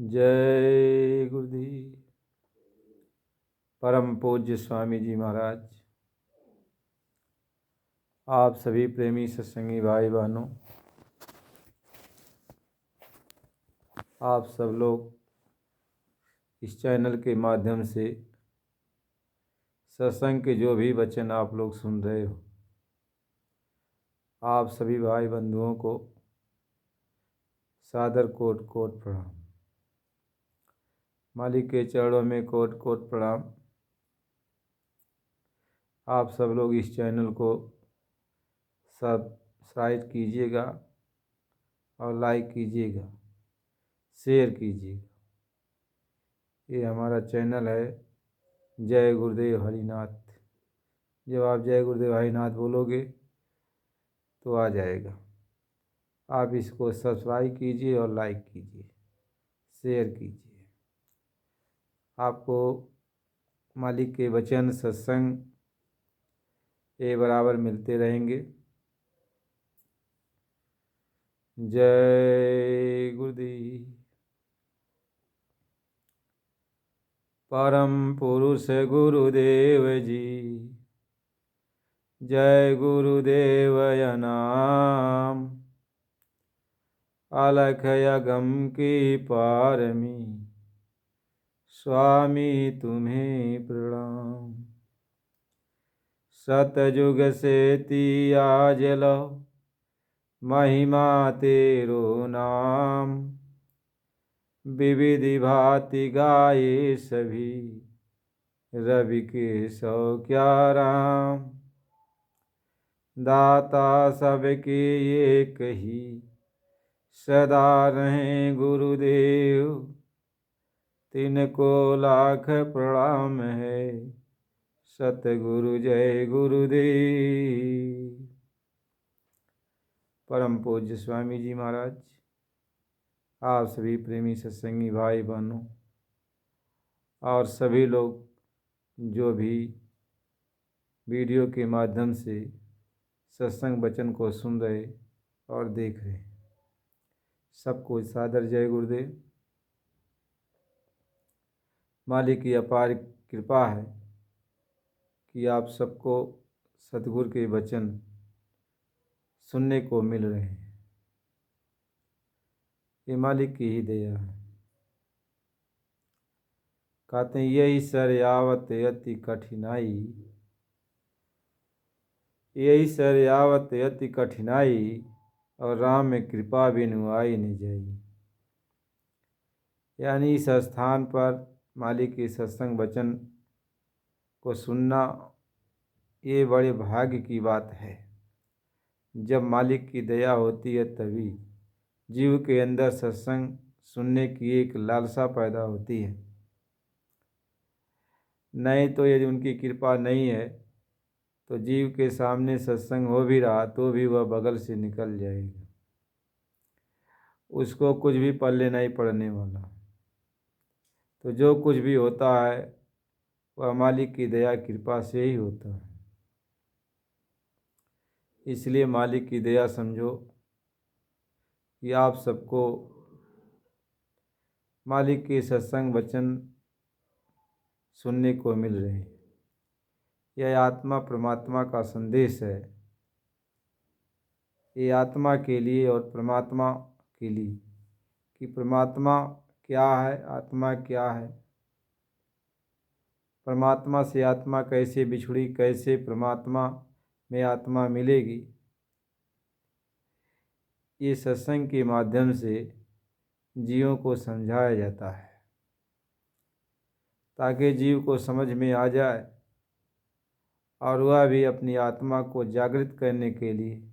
जय गुरुदेव। परम पूज्य स्वामी जी महाराज, आप सभी प्रेमी सत्संगी भाई बहनों, आप सब लोग इस चैनल के माध्यम से सत्संग के जो भी वचन आप लोग सुन रहे हो, आप सभी भाई बंधुओं को सादर कोटि कोटि प्रणाम। मालिक के चरणों में कोटि कोटि प्रणाम। आप सब लोग इस चैनल को सब्सक्राइब कीजिएगा और लाइक कीजिएगा, शेयर कीजिएगा। ये हमारा चैनल है जय गुरुदेव हरिनाथ। जब आप जय गुरुदेव हरिनाथ बोलोगे तो आ जाएगा। आप इसको सब्सक्राइब कीजिए और लाइक कीजिए, शेयर कीजिए। आपको मालिक के वचन सत्संग ये बराबर मिलते रहेंगे। जय गुरुदेव। परम पुरुष गुरुदेव जी, जय गुरुदेव नाम। अलख अगम की पारमी, स्वामी तुम्हें प्रणाम। सतयुग से आज लो, महिमा तेरो नाम। विविधि भांति गाये सभी, रवि के सौ क्या राम। दाता सबके एक ही, सदा रहें गुरुदेव। तिनको लाख प्रणाम है, सतगुरु जय गुरुदेव। परम पूज्य स्वामी जी महाराज, आप सभी प्रेमी सत्संगी भाई बहनों और सभी लोग जो भी वीडियो के माध्यम से सत्संग वचन को सुन रहे और देख रहे, सबको सादर जय गुरुदेव। मालिक की अपार कृपा है कि आप सबको सतगुरु के वचन सुनने को मिल रहे हैं। ये मालिक की ही दया है। कहते हैं यही सर आवत अति कठिनाई, यही सर आवत अति कठिनाई। और राम में कृपा बिनु आई न जाई। यानी इस स्थान पर मालिक के सत्संग वचन को सुनना ये बड़े भाग्य की बात है। जब मालिक की दया होती है तभी जीव के अंदर सत्संग सुनने की एक लालसा पैदा होती है। नहीं तो यदि उनकी कृपा नहीं है तो जीव के सामने सत्संग हो भी रहा तो भी वह बगल से निकल जाएगा, उसको कुछ भी पल्ले नहीं पड़ने वाला। तो जो कुछ भी होता है वह मालिक की दया कृपा से ही होता है। इसलिए मालिक की दया समझो कि आप सबको मालिक के सत्संग वचन सुनने को मिल रहे हैं। यह आत्मा परमात्मा का संदेश है। ये आत्मा के लिए और परमात्मा के लिए कि परमात्मा क्या है, आत्मा क्या है, परमात्मा से आत्मा कैसे बिछुड़ी, कैसे परमात्मा में आत्मा मिलेगी। ये सत्संग के माध्यम से जीवों को समझाया जाता है ताकि जीव को समझ में आ जाए और वह भी अपनी आत्मा को जागृत करने के लिए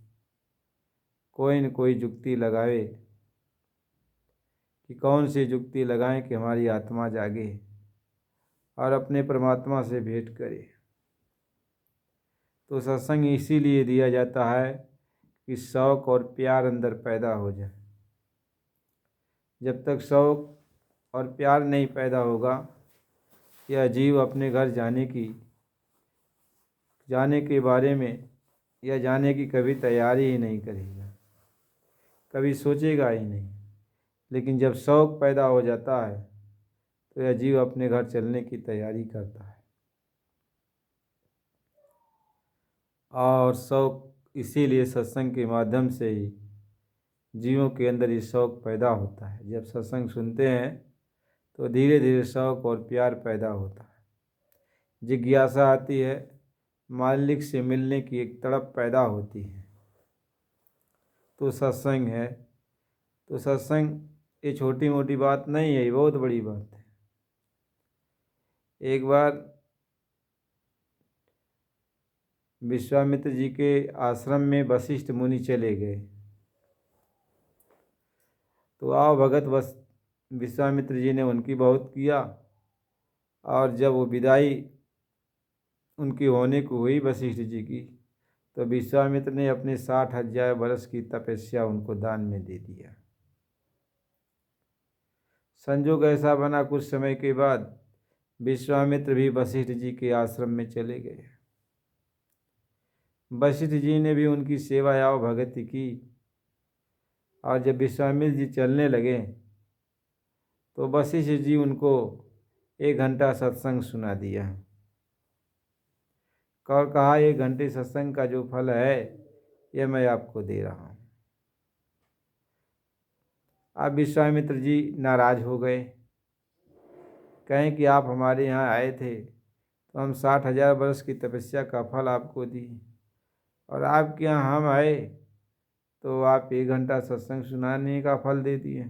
कोई न कोई जुक्ति लगावे कि कौन सी जुक्ति लगाएं कि हमारी आत्मा जागे और अपने परमात्मा से भेंट करे। तो सत्संग इसीलिए दिया जाता है कि शौक और प्यार अंदर पैदा हो जाए। जब तक शौक और प्यार नहीं पैदा होगा यह जीव अपने घर जाने के बारे में या जाने की कभी तैयारी ही नहीं करेगा, कभी सोचेगा ही नहीं। लेकिन जब शौक पैदा हो जाता है तो यह जीव अपने घर चलने की तैयारी करता है। और शौक इसीलिए सत्संग के माध्यम से ही जीवों के अंदर ये शौक पैदा होता है। जब सत्संग सुनते हैं तो धीरे धीरे शौक और प्यार पैदा होता है, जिज्ञासा आती है, मालिक से मिलने की एक तड़प पैदा होती है। तो सत्संग है, तो सत्संग ये छोटी मोटी बात नहीं है, ये बहुत बड़ी बात है। एक बार विश्वामित्र जी के आश्रम में वशिष्ठ मुनि चले गए। तो आओ भगत विश्वामित्र जी ने उनकी बहुत किया, और जब वो विदाई उनकी होने को हुई वशिष्ठ जी की, तो विश्वामित्र ने अपने 60,000 वर्ष की तपस्या उनको दान में दे दिया। संजोग ऐसा बना, कुछ समय के बाद विश्वामित्र भी वशिष्ठ जी के आश्रम में चले गए। वशिष्ठ जी ने भी उनकी सेवा याव भगति की, और जब विश्वामित्र जी चलने लगे तो वशिष्ठ जी उनको 1 घंटा सत्संग सुना दिया और कहा, 1 घंटे सत्संग का जो फल है ये मैं आपको दे रहा हूँ। अब विश्वामित्र जी नाराज हो गए, कहें कि आप हमारे यहाँ आए थे तो हम 60,000 वर्ष की तपस्या का फल आपको दी, और आपके यहाँ हम आए तो आप 1 घंटा सत्संग सुनाने का फल दे दिए।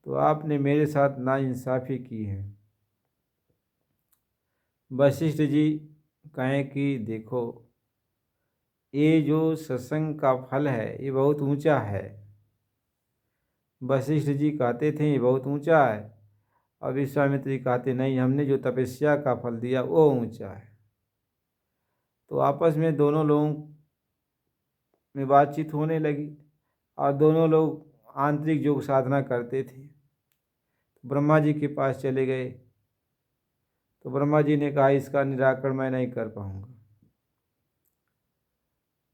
तो आपने मेरे साथ नाइंसाफ़ी की है। वशिष्ठ जी कहें कि देखो, ये जो सत्संग का फल है ये बहुत ऊंचा है। वशिष्ठ जी कहते थे ये बहुत ऊंचा है, और विश्वामित्र जी कहते नहीं, हमने जो तपस्या का फल दिया वो ऊंचा है। तो आपस में दोनों लोगों में बातचीत होने लगी, और दोनों लोग आंतरिक योग साधना करते थे। ब्रह्मा जी के पास चले गए, तो ब्रह्मा जी ने कहा इसका निराकरण मैं नहीं कर पाऊंगा।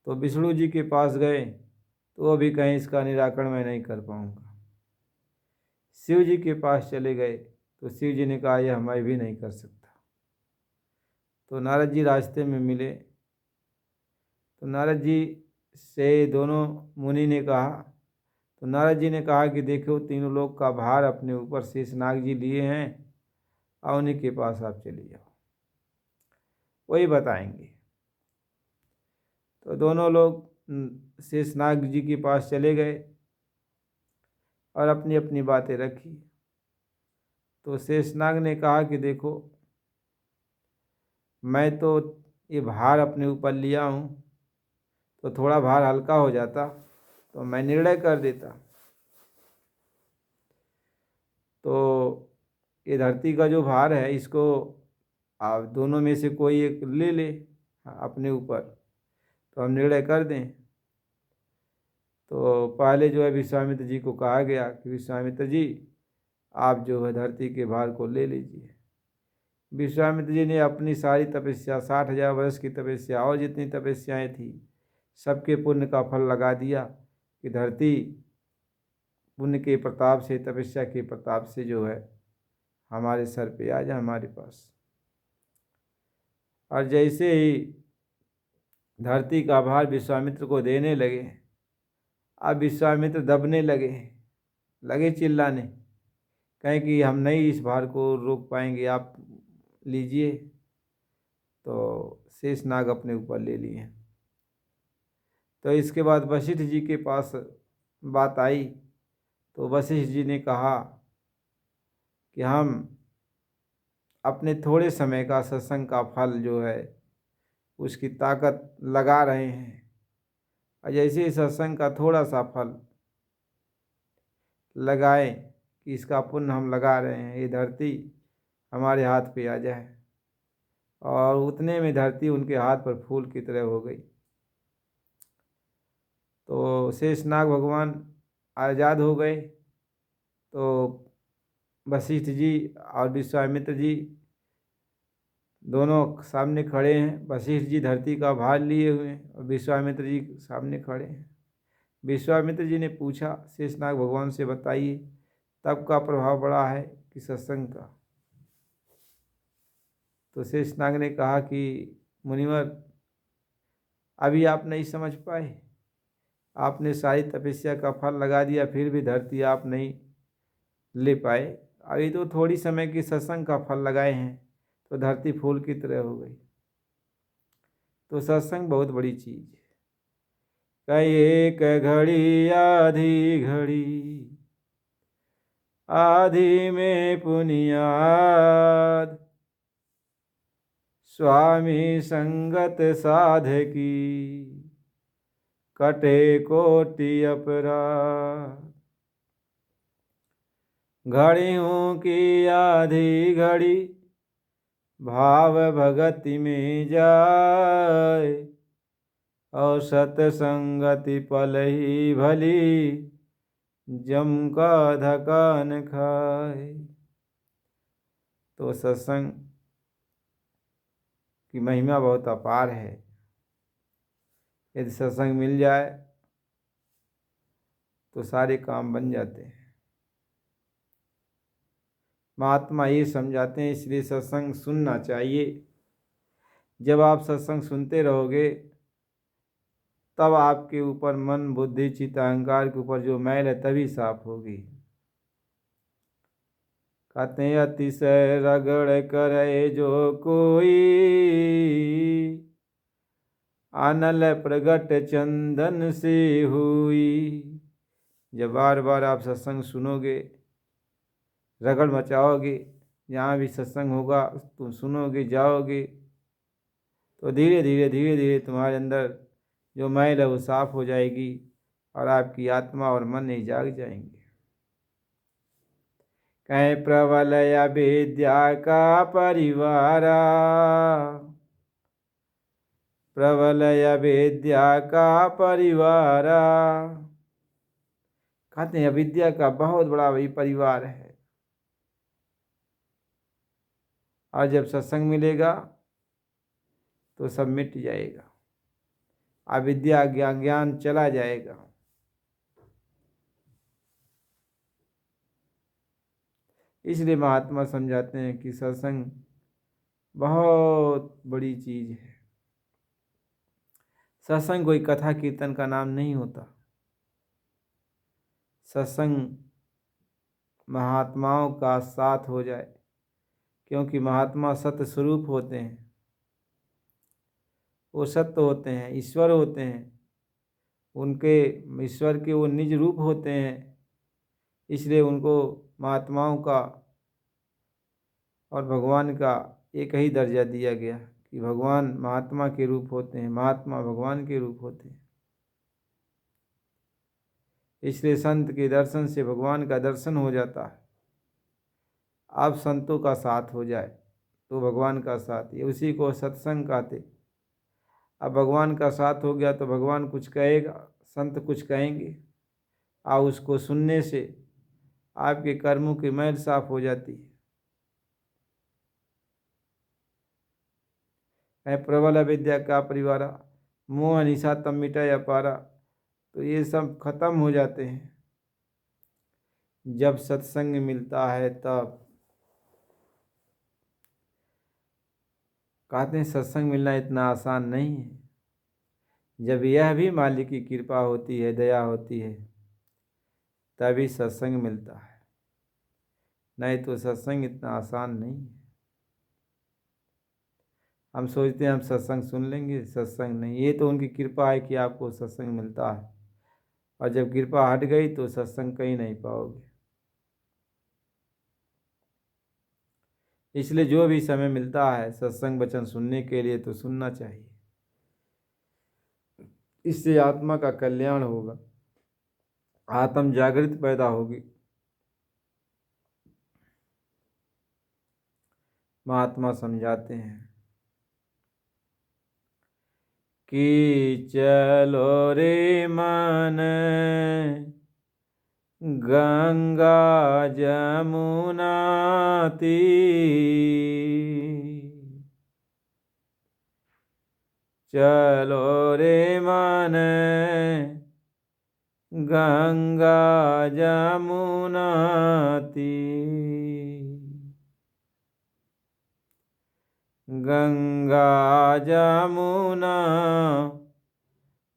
तो विष्णु जी के पास गए, तो वो भी कहें इसका निराकरण मैं नहीं कर पाऊंगा। शिव जी के पास चले गए, तो शिव जी ने कहा यह मैं भी नहीं कर सकता। तो नारद जी रास्ते में मिले, तो नारद जी से दोनों मुनि ने कहा, तो नारद जी ने कहा कि देखो, तीनों लोग का भार अपने ऊपर शेषनाग जी लिए हैं, और उन्हीं के पास आप चले जाओ, वही बताएंगे। तो दोनों लोग शेषनाग जी के पास चले गए और अपनी अपनी बातें रखी। तो शेषनाग ने कहा कि देखो, मैं तो ये भार अपने ऊपर लिया हूँ, तो थोड़ा भार हल्का हो जाता तो मैं निर्णय कर देता। तो ये धरती का जो भार है इसको आप दोनों में से कोई एक ले ले अपने ऊपर, तो हम निर्णय कर दें। तो पहले जो है विश्वामित्र जी को कहा गया कि विश्वामित्र जी आप जो है धरती के भार को ले लीजिए। विश्वामित्र जी ने अपनी सारी तपस्या, 60,000 वर्ष की तपस्या और जितनी तपस्याएं थी सबके पुण्य का फल लगा दिया कि धरती पुण्य के प्रताप से, तपस्या के प्रताप से जो है हमारे सर पे आ जाए, हमारे पास। और जैसे ही धरती का भार विश्वामित्र को देने लगे, अब विश्वामित्र दबने लगे चिल्लाने, कहें कि हम नहीं इस भार को रोक पाएंगे, आप लीजिए। तो शेषनाग अपने ऊपर ले लिए। तो इसके बाद वशिष्ठ जी के पास बात आई, तो वशिष्ठ जी ने कहा कि हम अपने थोड़े समय का सत्संग का फल जो है उसकी ताकत लगा रहे हैं, और जैसे ही सत्संग का थोड़ा सा फल लगाए कि इसका पुण्य हम लगा रहे हैं, ये धरती हमारे हाथ पे आ जाए। और उतने में धरती उनके हाथ पर फूल की तरह हो गई। तो शेषनाग भगवान आज़ाद हो गए। तो वशिष्ठ जी और विश्वामित्र जी दोनों सामने खड़े हैं। वशिष्ठ जी धरती का भार लिए हुए हैं और विश्वामित्र जी सामने खड़े हैं। विश्वामित्र जी ने पूछा शेषनाग भगवान से, बताइए तप का प्रभाव बड़ा है कि सत्संग का। तो शेषनाग ने कहा कि मुनिवर, अभी आप नहीं समझ पाए, आपने सारी तपस्या का फल लगा दिया, फिर भी धरती आप नहीं ले पाए। अभी तो थोड़ी समय की सत्संग का फल लगाए हैं तो धरती फूल की तरह हो गई। तो सत्संग बहुत बड़ी चीज है। कई एक घड़ी आधी घड़ी, आधी में पुनियाद, स्वामी संगत साधकी, कटे कोटि अपराध। घड़ियों की आधी घड़ी, भाव भगति में जाए, और सतसंगति पल ही भली, जम का धकान खाए। तो सत्संग की महिमा बहुत अपार है। यदि सत्संग मिल जाए तो सारे काम बन जाते हैं। महात्मा ये समझाते हैं, इसलिए सत्संग सुनना चाहिए। जब आप सत्संग सुनते रहोगे तब आपके ऊपर मन बुद्धि चित्त अहंकार के ऊपर जो मैल है तभी साफ होगी। कहते हैं अतिशय रगड़ करे जो कोई, आनल प्रगट चंदन से हुई। जब बार बार आप सत्संग सुनोगे, रगड़ मचाओगे, जहाँ भी सत्संग होगा तुम सुनोगे जाओगे, तो धीरे धीरे तुम्हारे अंदर जो मैल है वो साफ हो जाएगी और आपकी आत्मा और मन ही जाग जाएंगे। कहीं प्रबल विद्या का परिवारा, प्रबल विद्या का परिवारा। कहते हैं अविद्या का बहुत बड़ा वही परिवार है। और जब सत्संग मिलेगा तो सब मिट जाएगा, अविद्या ज्ञान चला जाएगा। इसलिए महात्मा समझाते हैं कि सत्संग बहुत बड़ी चीज है। सत्संग कोई कथा कीर्तन का नाम नहीं होता। सत्संग महात्माओं का साथ हो जाए, क्योंकि महात्मा सत्य स्वरूप होते हैं, वो सत्य होते हैं, ईश्वर होते हैं, उनके ईश्वर के वो निज रूप होते हैं। इसलिए उनको महात्माओं का और भगवान का एक ही दर्जा दिया गया कि भगवान महात्मा के रूप होते हैं, महात्मा भगवान के रूप होते हैं। इसलिए संत के दर्शन से भगवान का दर्शन हो जाता है। आप संतों का साथ हो जाए तो भगवान का साथ, ये उसी को सत्संग कहते। अब भगवान का साथ हो गया तो भगवान कुछ कहेगा, संत कुछ कहेंगे, और उसको सुनने से आपके कर्मों की मैल साफ हो जाती है। प्रबल विद्या का परिवारा, मोह निशा तम मिटाया पारा। तो ये सब खत्म हो जाते हैं जब सत्संग मिलता है तब। कहते हैं सत्संग मिलना इतना आसान नहीं है। जब यह भी मालिक की कृपा होती है, दया होती है, तभी सत्संग मिलता है, नहीं तो सत्संग इतना आसान नहीं है। हम सोचते हैं हम सत्संग सुन लेंगे, सत्संग नहीं। ये तो उनकी कृपा है कि आपको सत्संग मिलता है, और जब कृपा हट गई तो सत्संग कहीं नहीं पाओगे। इसलिए जो भी समय मिलता है सत्संग वचन सुनने के लिए तो सुनना चाहिए। इससे आत्मा का कल्याण होगा, आत्म जागृत पैदा होगी। महात्मा समझाते हैं कि चलो रे मन गंगा जमुना तीर, चलो रे मन गंगा जमुना तीर। गंगा जमुना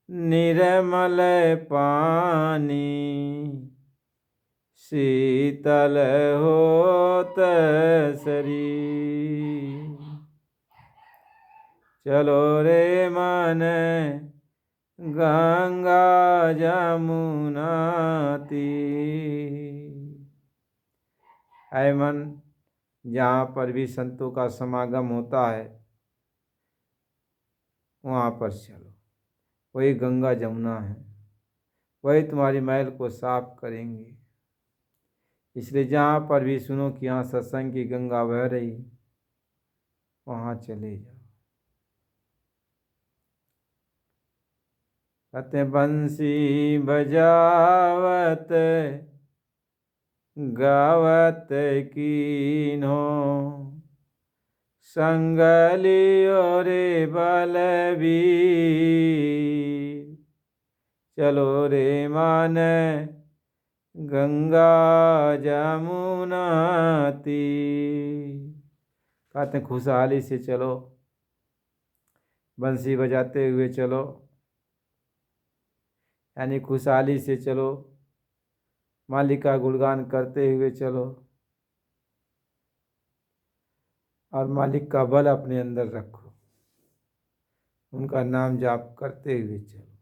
निर्मल पानी, शीतल होत शरीर। चलो रे मन गंगा जमुना तीर। ऐ मन, जहाँ पर भी संतों का समागम होता है वहाँ पर चलो। वही गंगा जमुना है, वही तुम्हारी मैल को साफ करेंगे। इसलिए जहाँ पर भी सुनो कि यहाँ सत्संग की गंगा बह रही, वहाँ चले जाओ। कहते बंसी बजावत गावत कीन्हो, संग लियो रे बलबीर। चलो रे मन गंगा जमुना तीर। कहते खुशहाली से चलो, बंसी बजाते हुए चलो, यानी खुशहाली से चलो, मालिक का गुणगान करते हुए चलो और मालिक का बल अपने अंदर रखो, उनका नाम जाप करते हुए चलो।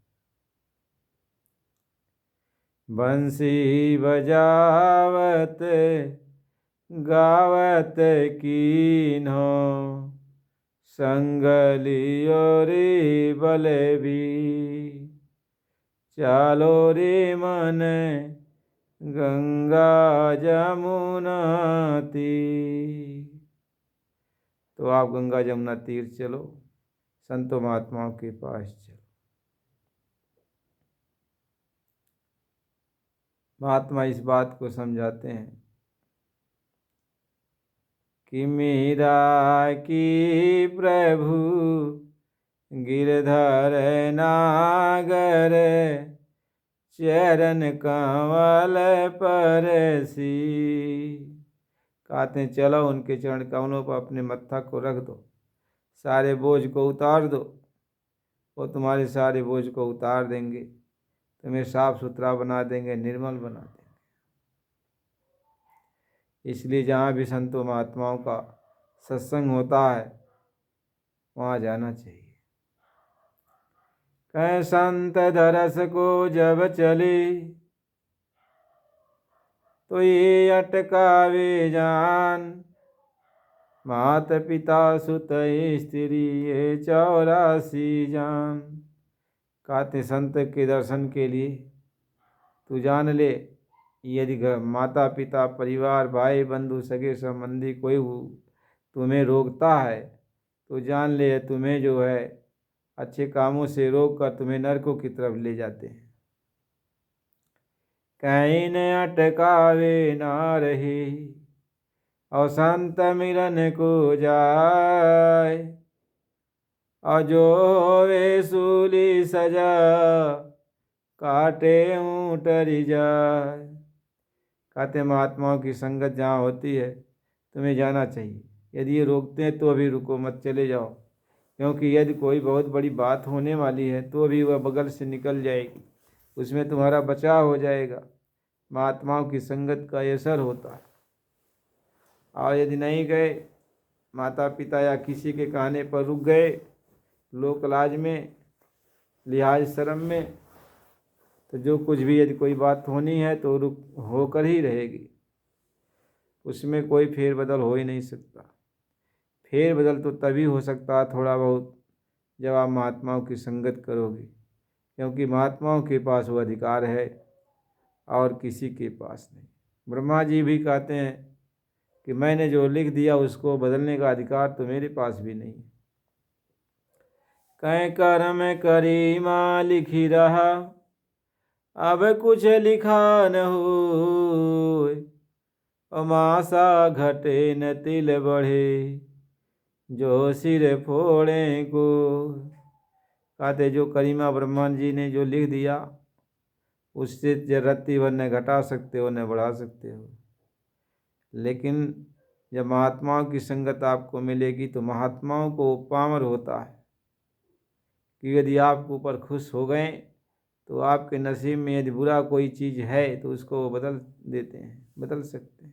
बंसी बजावत गावत कीन्हो, संग लियो रे बलबीर। चलो रे मन गंगा जमुना तीर। तो आप गंगा जमुना तीर चलो, संतों महात्माओं के पास चलो। महात्मा इस बात को समझाते हैं कि मीरा की प्रभु गिरधर नागर, चरण कमल परसी। कहते हैं चलो उनके चरण कमलों पर अपने मत्था को रख दो, सारे बोझ को उतार दो, वो तुम्हारे सारे बोझ को उतार देंगे, तुम्हें साफ सुथरा बना देंगे, निर्मल बना देंगे। इसलिए जहाँ भी संतों महात्माओं का सत्संग होता है वहाँ जाना चाहिए। कह संत दरस को जब चले, तो ये अटकावे जान, मात पिता सुत स्त्री ये 84 जान। कहते संत के दर्शन के लिए तू जान ले, यदि माता पिता परिवार भाई बंधु सगे संबंधी कोई तुम्हें रोकता है तो जान ले तुम्हें जो है अच्छे कामों से रोक कर तुम्हें नरकों की तरफ ले जाते हैं। कहीं न अटकावे ना रहे, और संत मिलन को जाए, और जो वे सूली सजा काटे ऊँटरी जाए। कहते महात्माओं की संगत जहाँ होती है तुम्हें जाना चाहिए। यदि ये रोकते हैं तो अभी रुको मत, चले जाओ, क्योंकि यदि कोई बहुत बड़ी बात होने वाली है तो अभी वह बगल से निकल जाएगी, उसमें तुम्हारा बचाव हो जाएगा। महात्माओं की संगत का असर होता है। और यदि नहीं गए, माता पिता या किसी के कहने पर रुक गए, लोक लाज में, लिहाज शर्म में, तो जो कुछ भी यदि कोई बात होनी है तो रुक होकर ही रहेगी, उसमें कोई फेरबदल हो ही नहीं सकता। फेरबदल तो तभी हो सकता है थोड़ा बहुत जब आप महात्माओं की संगत करोगे, क्योंकि महात्माओं के पास वो अधिकार है और किसी के पास नहीं। ब्रह्मा जी भी कहते हैं कि मैंने जो लिख दिया उसको बदलने का अधिकार तो मेरे पास भी नहीं। कहीं कर्म करी माँ लिखी रहा, अब कुछ लिखा न हो, मासा घटे न तिल बढ़े, जो सिर फोड़े को। कहते जो करीमा ब्रह्मा जी ने जो लिख दिया उससे रत्ती भर न घटा सकते हो न बढ़ा सकते हो। लेकिन जब महात्माओं की संगत आपको मिलेगी तो महात्माओं को पामर होता है कि यदि आप ऊपर खुश हो गए तो आपके नसीब में यदि बुरा कोई चीज़ है तो उसको बदल देते हैं, बदल सकते हैं।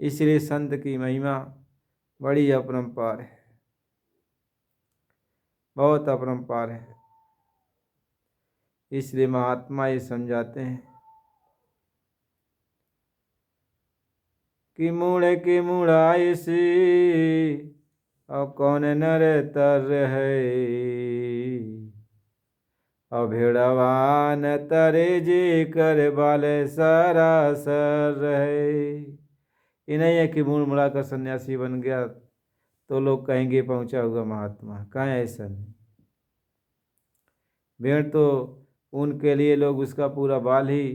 इसलिए संत की महिमा बड़ी अपरंपार है, बहुत अपरंपार है। इसलिए महात्मा ये समझाते हैं कि मुड़ के मुड़ाए से और कौन नर तर है, और भेड़वा न तरे जे कर बाल सरासर है। ये नहीं है कि मुड़ मुड़ा कर सन्यासी बन गया तो लोग कहेंगे पहुंचा हुआ महात्मा, कहाँ ऐसा नहीं। भेड़ तो उनके लिए लोग उसका पूरा बाल ही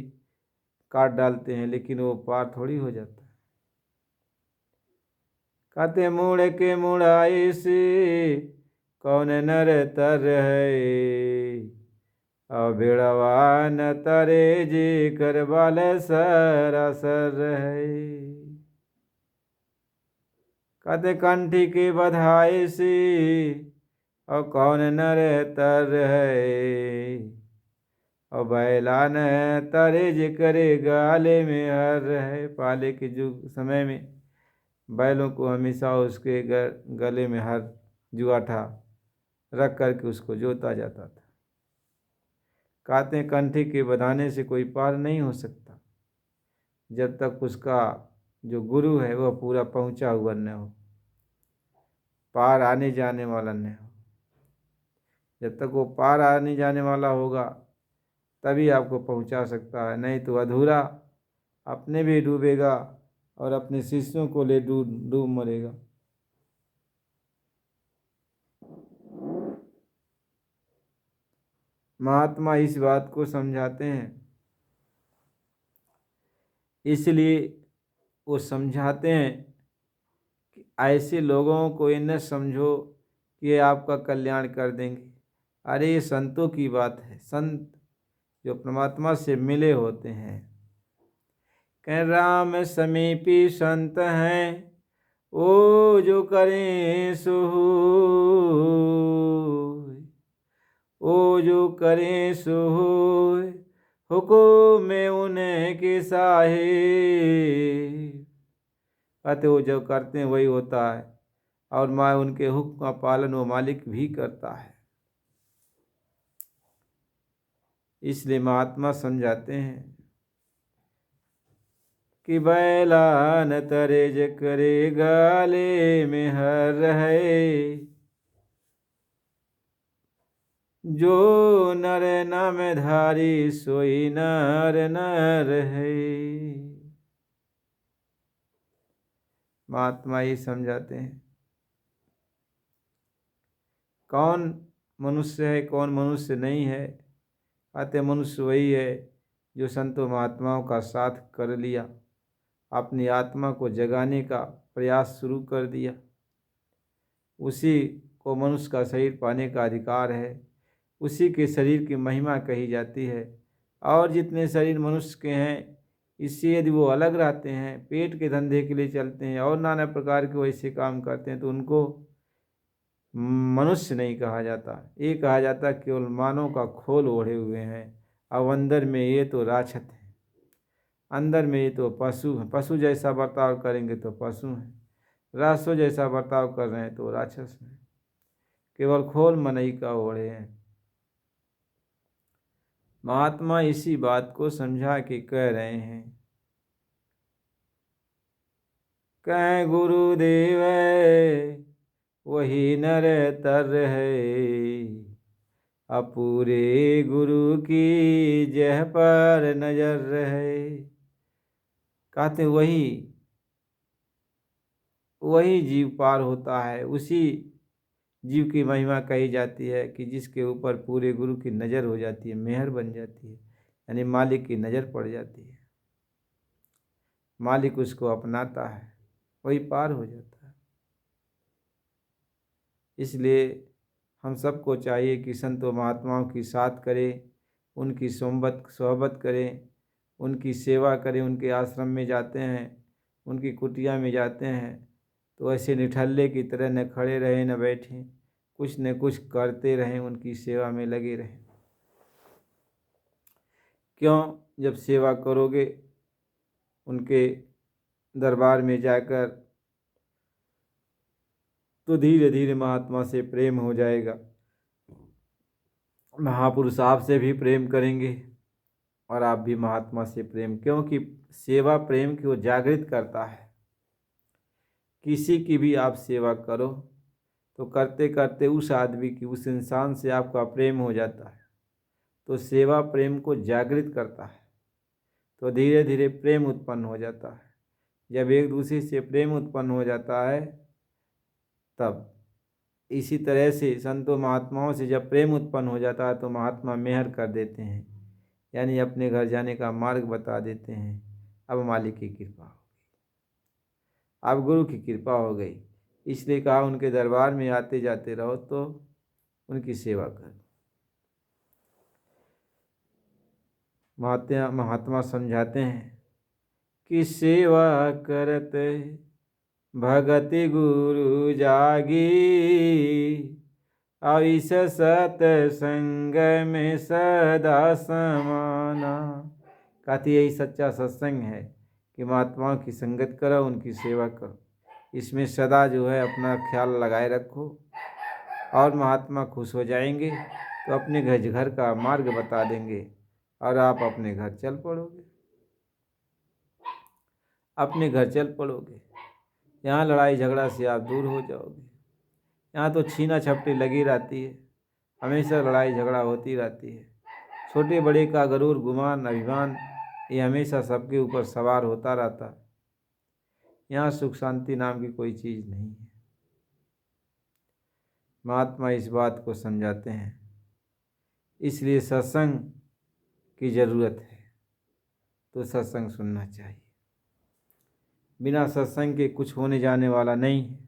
काट डालते हैं, लेकिन वो पार थोड़ी हो जाता है। कहते मुड़ के मुड़ाई से कौन नर तर है, और भेड़वा न तरे जे कर बाल सरासर है। कहते कंठी के बधाई से और कौन नर तर है, और बैला न तरे जे करे गाले में हर है। पहले के युग समय में बैलों को हमेशा उसके गले में हर जुआठा रख करके उसको जोता जाता था। कहते हैं कंठी के बधाने से कोई पार नहीं हो सकता जब तक उसका जो गुरु है वह पूरा पहुंचा हुआ न हो, पार आने जाने वाला न हो। जब तक वो पार आने जाने वाला होगा तभी आपको पहुंचा सकता है, नहीं तो अधूरा अपने भी डूबेगा और अपने शिष्यों को ले डूब मरेगा। महात्मा इस बात को समझाते हैं, इसलिए वो समझाते हैं कि ऐसे लोगों को ये न समझो कि ये आपका कल्याण कर देंगे। अरे ये संतों की बात है, संत जो परमात्मा से मिले होते हैं। कह राम समीपी संत हैं ओ जो करें सो, ओ जो करें सो हुकुम में उनके साहे। कहते वो जो करते हैं वही होता है, और मैं उनके हुक्म का पालन वो मालिक भी करता है। इसलिए महात्मा समझाते हैं कि बैला न तरेज करे गाले में हर है, जो नर नाम धारी सोई नर नर है। महात्मा ही समझाते हैं कौन मनुष्य है कौन मनुष्य नहीं है। आते मनुष्य वही है जो संतों महात्माओं का साथ कर लिया, अपनी आत्मा को जगाने का प्रयास शुरू कर दिया। उसी को मनुष्य का शरीर पाने का अधिकार है, उसी के शरीर की महिमा कही जाती है। और जितने शरीर मनुष्य के हैं, इससे यदि वो अलग रहते हैं, पेट के धंधे के लिए चलते हैं और नाना प्रकार के वैसे काम करते हैं, तो उनको मनुष्य नहीं कहा जाता। ये कहा जाता केवल मानव का खोल ओढ़े हुए हैं, अब अंदर में ये तो राक्षस हैं, अंदर में ये तो पशु हैं। पशु जैसा बर्ताव करेंगे तो पशु हैं, राक्षसों जैसा बर्ताव कर रहे हैं तो राक्षस हैं। केवल खोल मनई का ओढ़े हैं। महात्मा इसी बात को समझा के कह रहे हैं, कह गुरुदेव वही नर तर है, अपूरे गुरु की जह पर नजर रहे। कहते वही जीव पार होता है, उसी जीव की महिमा कही जाती है कि जिसके ऊपर पूरे गुरु की नज़र हो जाती है, मेहर बन जाती है, यानी मालिक की नज़र पड़ जाती है, मालिक उसको अपनाता है, वही पार हो जाता है। इसलिए हम सबको चाहिए कि संतों महात्माओं की साथ करें, उनकी सोहबत करें, उनकी सेवा करें। उनके आश्रम में जाते हैं, उनकी कुटिया में जाते हैं, तो ऐसे निठल्ले की तरह न खड़े रहें न बैठें, कुछ न कुछ करते रहें, उनकी सेवा में लगे रहें। क्यों? जब सेवा करोगे उनके दरबार में जाकर, तो धीरे धीरे महात्मा से प्रेम हो जाएगा। महापुरुष आपसे भी प्रेम करेंगे और आप भी महात्मा से प्रेम, क्योंकि सेवा प्रेम को जागृत करता है। किसी की भी आप सेवा करो तो करते करते उस आदमी की, उस इंसान से आपका प्रेम हो जाता है, तो सेवा प्रेम को जागृत करता है, तो धीरे धीरे प्रेम उत्पन्न हो जाता है। जब एक दूसरे से प्रेम उत्पन्न हो जाता है, तब इसी तरह से संतों महात्माओं से जब प्रेम उत्पन्न हो जाता है तो महात्मा मेहर कर देते हैं, यानी अपने घर जाने का मार्ग बता देते हैं। अब मालिक की कृपा हो गई, अब गुरु की कृपा हो गई, इसलिए कहा उनके दरबार में आते जाते रहो तो उनकी सेवा करो। महात्मा समझाते हैं कि सेवा करत भगति गुरु जागी, अविस सत्संग में सदा समाना। कहती यही सच्चा सत्संग है कि महात्माओं की संगत करो, उनकी सेवा करो, इसमें सदा जो है अपना ख्याल लगाए रखो, और महात्मा खुश हो जाएंगे तो अपने घर का मार्ग बता देंगे और आप अपने घर चल पड़ोगे, अपने घर चल पड़ोगे। यहाँ लड़ाई झगड़ा से आप दूर हो जाओगे। यहाँ तो छीना झपटी लगी रहती है, हमेशा लड़ाई झगड़ा होती रहती है। छोटे बड़े का गरूर गुमान अभिमान ये हमेशा सबके ऊपर सवार होता रहता। यहाँ सुख शांति नाम की कोई चीज़ नहीं है। महात्मा इस बात को समझाते हैं, इसलिए सत्संग की ज़रूरत है, तो सत्संग सुनना चाहिए। बिना सत्संग के कुछ होने जाने वाला नहीं है।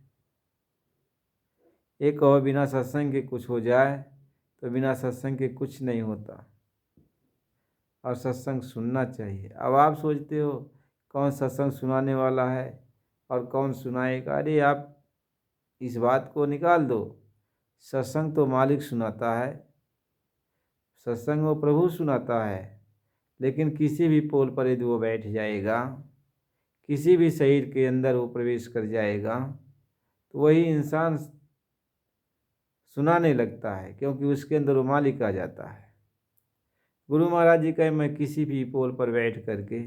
एक कहो बिना सत्संग के कुछ हो जाए, तो बिना सत्संग के कुछ नहीं होता, और सत्संग सुनना चाहिए। अब आप सोचते हो कौन सत्संग सुनाने वाला है और कौन सुनाएगा। अरे आप इस बात को निकाल दो, सत्संग तो मालिक सुनाता है, सत्संग वो प्रभु सुनाता है। लेकिन किसी भी पोल पर यदि वो बैठ जाएगा, किसी भी शरीर के अंदर वो प्रवेश कर जाएगा, तो वही इंसान सुनाने लगता है, क्योंकि उसके अंदर वो मालिक आ जाता है। गुरु महाराज जी कहे मैं किसी भी पोल पर बैठ करके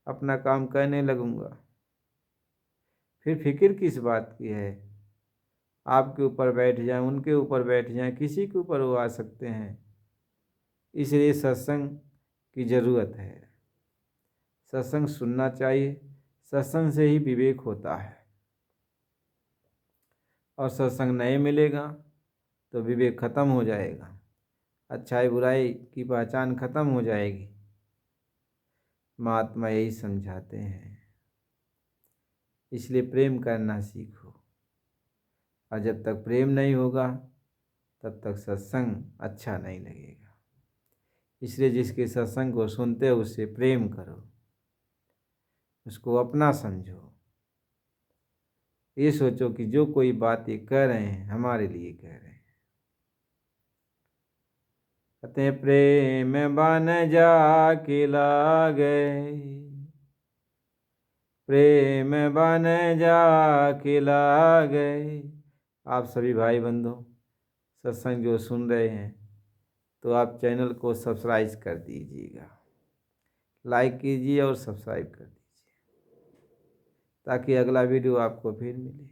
अपना काम करने लगूंगा, फिर फिक्र किस बात की है। आपके ऊपर बैठ जाएं, उनके ऊपर बैठ जाएं, किसी के ऊपर वो आ सकते हैं। इसलिए सत्संग की ज़रूरत है, सत्संग सुनना चाहिए। सत्संग से ही विवेक होता है, और सत्संग नहीं मिलेगा तो विवेक खत्म हो जाएगा, अच्छाई बुराई की पहचान खत्म हो जाएगी। महात्मा यही समझाते हैं, इसलिए प्रेम करना सीखो, और जब तक प्रेम नहीं होगा तब तक सत्संग अच्छा नहीं लगेगा। इसलिए जिसके सत्संग को सुनते हो उससे प्रेम करो, उसको अपना समझो। ये सोचो कि जो कोई बात ये कह रहे हैं हमारे लिए कह रहे हैं। कहते हैं प्रेम बन जा के लागे, प्रेम बन जा के लागे। आप सभी भाई बंधु सत्संग जो सुन रहे हैं, तो आप चैनल को सब्सक्राइब कर दीजिएगा, लाइक कीजिए और सब्सक्राइब कर दीजिए, ताकि अगला वीडियो आपको फिर मिले।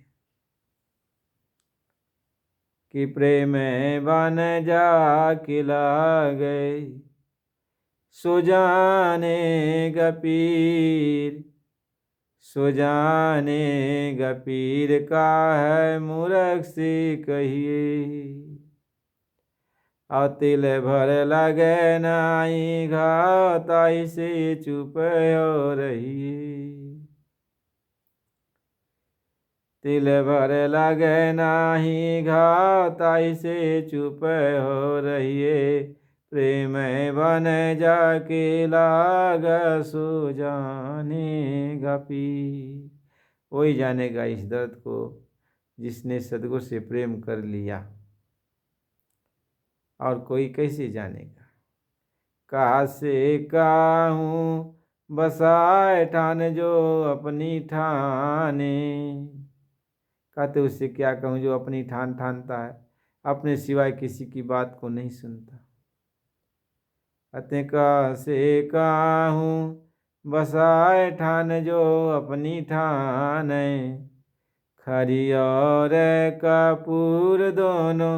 कि प्रेम बन जा के लागे, सो जाने गपीर, सो जाने गपीर का है मूर्ख से कहिए। और तिल भर लगे नाई घाव, ताई से चुप हो रहिए। तिल भर लगे नाही घाव, ताई से चुप हो रहिए। प्रेम बन जाके लाग सो जानेगा पीर। वही जानेगा इस दर्द को जिसने सदगुरु से प्रेम कर लिया, और कोई कैसे जानेगा। कहा से काहूँ बसाए ठान जो अपनी ठाने। कहते उससे क्या कहूँ जो अपनी ठान ठानता है, अपने सिवाय किसी की बात को नहीं सुनता। कहते कहा से काहूँ बसाए ठान जो अपनी ठान। खरी और कपूर दोनों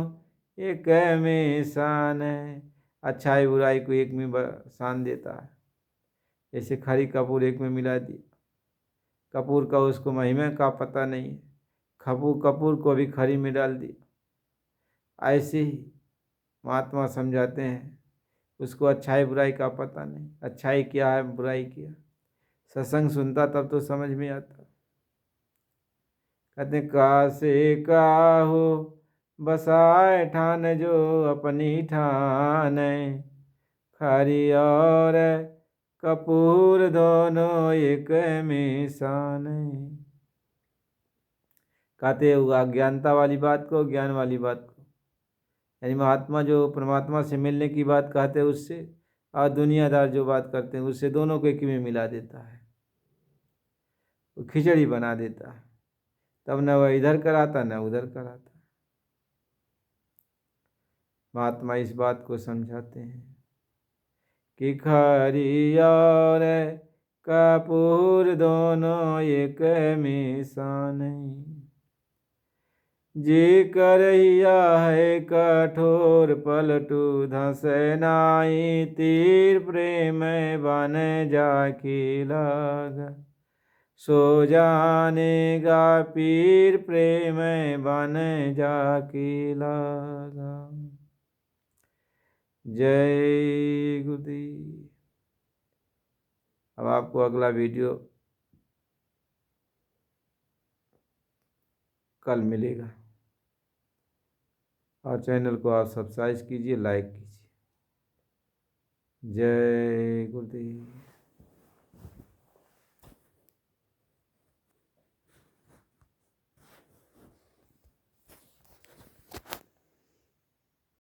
एक में शान है। अच्छाई बुराई को एक में शान देता है। जैसे खरी कपूर एक में मिला दिया, कपूर का उसको महिमा का पता नहीं है, कपूर को भी खरी में डाल दिया। ऐसे ही महात्मा समझाते हैं, उसको अच्छाई बुराई का पता नहीं, अच्छाई क्या है बुराई क्या। सत्संग सुनता तब तो समझ में आता। कहते का से काहो बसाए ठान जो अपनी ठान। खरी और कपूर दोनों एक में शान। कहते अज्ञानता वाली बात को, ज्ञान वाली बात को, यानी महात्मा जो परमात्मा से मिलने की बात कहते हैं उससे, और दुनियादार जो बात करते हैं उससे, दोनों को एक में मिला देता है, वो खिचड़ी बना देता है। तब न वह इधर कराता न उधर कराता। महात्मा इस बात को समझाते हैं कि खरी और कपूर दोनों एक में शान। जे करहिया है कठोर पलटू धस नाई। तीर प्रेम बन जाके लागा सो जानेगा पीर। प्रेम बन जाके लागा। जय गुरुदेव। अब आपको अगला वीडियो कल मिलेगा, और चैनल को आप सब्सक्राइब कीजिए, लाइक कीजिए। जय गुरु।